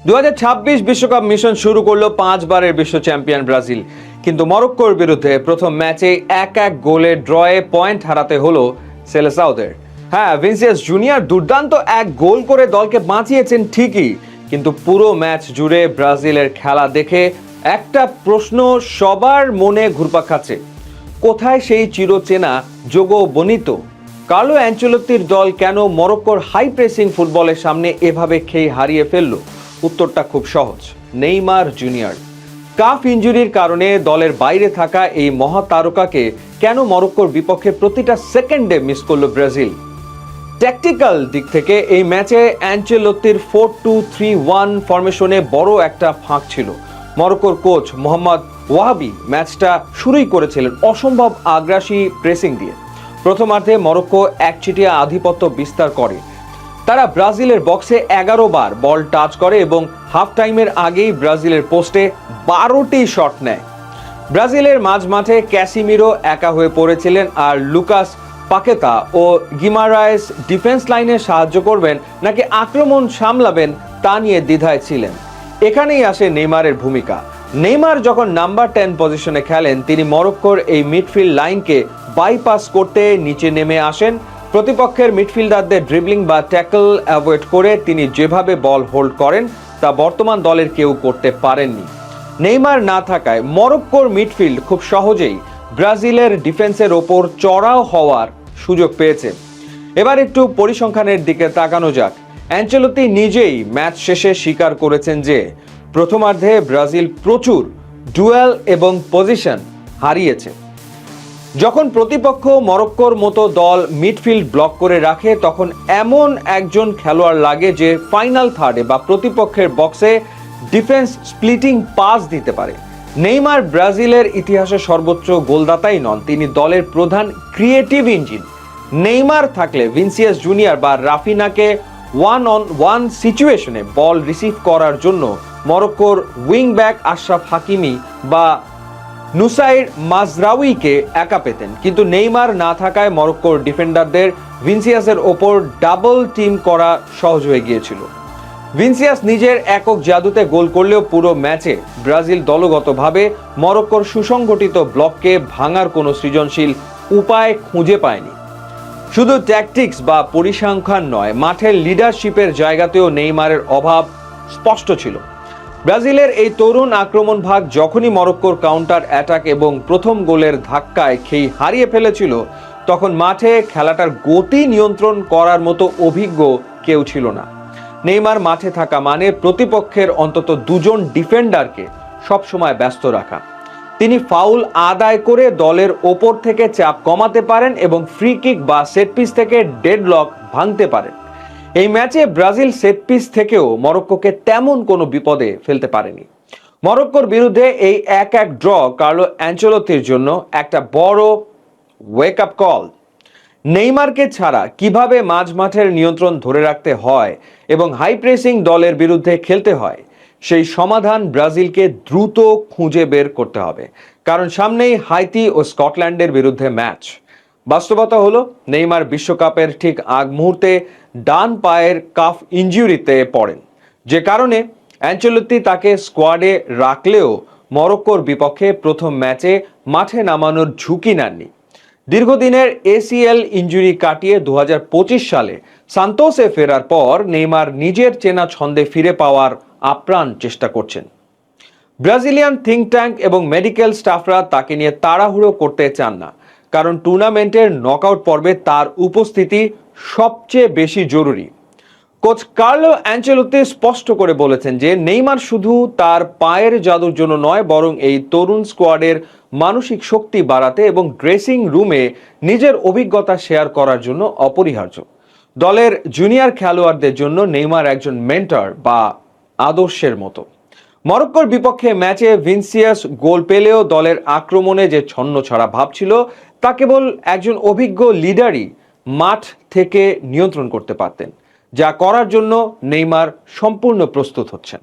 2026 বিশ্বকাপ মিশন শুরু করলো 5 বারের বিশ্ব চ্যাম্পিয়ন ব্রাজিল, কিন্তু মরক্কোর বিরুদ্ধে প্রথম ম্যাচে 1-1 গোলে ড্রয়ে পয়েন্ট হারাতে হলো সেলেসাওদের। হ্যাঁ, ভিনিসিয়াস জুনিয়র দুর্দান্ত এক গোল করে দলকে বাঁচিয়েছেন ঠিকই, কিন্তু পুরো ম্যাচ জুড়ে ব্রাজিলের খেলা দেখে একটা প্রশ্ন সবার মনে ঘুরপাক খাচ্ছে, কোথায় সেই চিরচেনা যোগো বনিতো? কার্লো অ্যানচেলোত্তির দল কেন মরক্কোর হাই প্রেসিং ফুটবলের সামনে এভাবে খেয়ে হারিয়ে ফেললো? উত্তরটা খুব সহজ, নেইমার জুনিয়র। কাফ ইনজুরির কারণে দলের বাইরে থাকা এই মহাতারকাকে কেন মরক্কোর বিপক্ষে প্রতিটা সেকেন্ডে মিস করলো ব্রাজিল? ট্যাকটিক্যাল দিক থেকে এই ম্যাচে অ্যানচেলোত্তির 4-2-3-1 ফরমেশনে বড় একটা ফাঁক ছিল। মরক্কোর কোচ মোহাম্মদ ওয়াহাবি ম্যাচটা শুরুই করেছিলেন অসম্ভব আগ্রাসী প্রেসিং দিয়ে। প্রথমার্ধে মরক্কো একচেটিয়া আধিপত্য বিস্তার করে। তারা ব্রাজিলের বক্সে 11 বার বল টাচ করে এবং হাফ টাইমের আগেই ব্রাজিলের পোস্টে 12টি শট নেয়। ব্রাজিলের মাঝমাঠে ক্যাসিমিরো একা হয়ে পড়েছিলেন, আর লুকাস পাকেতা ও গিমারায়েস ডিফেন্স লাইনে সাহায্য করবেন নাকি আক্রমণ সামলাবেন তা নিয়ে দ্বিধায় ছিলেন। এখানেই আসে নেইমারের ভূমিকা। নেইমার যখন নাম্বার 10 পজিশনে খেলেন, তিনি মরক্কোর এই মিডফিল্ড লাইনকে বাইপাস করতে নিচে নেমে আসেন। প্রতিপক্ষের মিডফিল্ডারদের ড্রিবলিং বা ট্যাকল অ্যাভয়েড করে তিনি যেভাবে বল হোল্ড করেন তা বর্তমান দলের কেউ করতে পারেননি। নেইমার না থাকায় মরক্কোর মিডফিল্ড খুব সহজেই ব্রাজিলের ডিফেন্সের ওপর চড়াও হওয়ার সুযোগ পেয়েছে। এবার একটু পরিসংখ্যানের দিকে তাকানো যাক। অ্যানচেলোত্তি নিজেই ম্যাচ শেষে স্বীকার করেছেন যে প্রথমার্ধে ব্রাজিল প্রচুর ডুয়েল এবং পজিশন হারিয়েছে। যখন প্রতিপক্ষ মরক্কোর মতো দল মিডফিল্ড ব্লক করে রাখে, তখন এমন একজন খেলোয়াড় লাগে যে ফাইনাল থার্ডে বা প্রতিপক্ষের বক্সে ডিফেন্স স্প্লিটিং পাস দিতে পারে। নেইমার ব্রাজিলের ইতিহাসে সর্বোচ্চ গোলদাতাই নন, তিনি দলের প্রধান ক্রিয়েটিভ ইঞ্জিন। নেইমার থাকলে ভিনিসিয়াস জুনিয়র বা রাফিনাকে 1-on-1 সিচুয়েশনে বল রিসিভ করার জন্য মরক্কোর উইং ব্যাক আশরাফ হাকিমি বা নুসাইর মাজরাউইকে একা পেতেন, কিন্তু নেইমার না থাকায় মরক্কোর ডিফেন্ডারদের ভিনিসিয়াসের ওপর ডাবল টিম করা সহজ হয়ে গিয়েছিল। ভিনিসিয়াস নিজের একক জাদুতে গোল করলেও পুরো ম্যাচে ব্রাজিল দলগতভাবে মরক্কোর সুসংগঠিত ব্লককে ভাঙার কোনো সৃজনশীল উপায় খুঁজে পায়নি। শুধু ট্যাকটিক্স বা পরিসংখ্যান নয়, মাঠের লিডারশিপের জায়গাতেও নেইমারের অভাব স্পষ্ট ছিল। ব্রাজিলের এই তরুণ আক্রমণ ভাগ যখনই মরক্কোর কাউন্টার অ্যাটাক এবং প্রথম গোলের ধাক্কায় খেই হারিয়ে ফেলেছিল, তখন মাঠে খেলাটার গতি নিয়ন্ত্রণ করার মতো অভিজ্ঞ কেউ ছিল না। নেইমার মাঠে থাকা মানে প্রতিপক্ষের অন্তত দুজন ডিফেন্ডারকে সবসময় ব্যস্ত রাখা। তিনি ফাউল আদায় করে দলের ওপর থেকে চাপ কমাতে পারেন এবং ফ্রি কিক বা সেট পিস থেকে ডেডলক ভাঙতে পারেন। এই ম্যাচে ব্রাজিল সেট পিস থেকেও মরক্কোকে তেমন কোনো বিপদে ফেলতে পারেনি। মরক্কোর বিরুদ্ধে এই 1-1 ড্র কার্লো অ্যানচেলোত্তির জন্য একটা বড় ওয়েক আপ কল। নেইমারকে ছাড়া কিভাবে মাঝমাঠের নিয়ন্ত্রণ ধরে রাখতে হয় এবং হাই প্রেসিং দলের বিরুদ্ধে খেলতে হয়, সেই সমাধান ব্রাজিলকে দ্রুত খুঁজে বের করতে হবে, কারণ সামনেই হাইতি ও স্কটল্যান্ডের বিরুদ্ধে ম্যাচ। বাস্তবতা হলো, নেইমার বিশ্বকাপের ঠিক আগ মুহূর্তে ডান পায়ের কাফ ইনজুরিতে পড়েন, যে কারণে অ্যানচেলোত্তি তাকে স্কোয়াডে রাখলেও মরক্কোর বিপক্ষে প্রথম ম্যাচে মাঠে নামানোর ঝুঁকি নেননি। দীর্ঘদিনের এসিএল ইনজুরি কাটিয়ে 2025 সালে সান্তোসে ফেরার পর নেইমার নিজের চেনা ছন্দে ফিরে পাওয়ার আপ্রাণ চেষ্টা করছেন। ব্রাজিলিয়ান থিঙ্ক ট্যাঙ্ক এবং মেডিকেল স্টাফরা তাকে নিয়ে তাড়াহুড়ো করতে চান না, কারণ টুর্নামেন্টের নকআউট পর্বে তার উপস্থিতি সবচেয়ে বেশি জরুরি। কোচ কার্লো অ্যানচেলোত্তি স্পষ্ট করে বলেছেন যে নেইমার শুধু তার পায়ের জাদুর জন্য নয়, বরং এই তরুণ স্কোয়াডের মানসিক শক্তি বাড়াতে এবং ড্রেসিং রুমে নিজের অভিজ্ঞতা শেয়ার করার জন্য অপরিহার্য। দলের জুনিয়র খেলোয়াড়দের জন্য নেইমার একজন মেন্টর বা আদর্শের মতো। মরক্কোর বিপক্ষে ম্যাচে ভিনিসিয়াস গোল পেলেও দলের আক্রমণে যে ছন্নছাড়া ভাব ছিল, তা কেবল একজন অভিজ্ঞ লিডারই মাঠ থেকে নিয়ন্ত্রণ করতে পারতেন, যা করার জন্য নেইমার সম্পূর্ণ প্রস্তুত হচ্ছেন।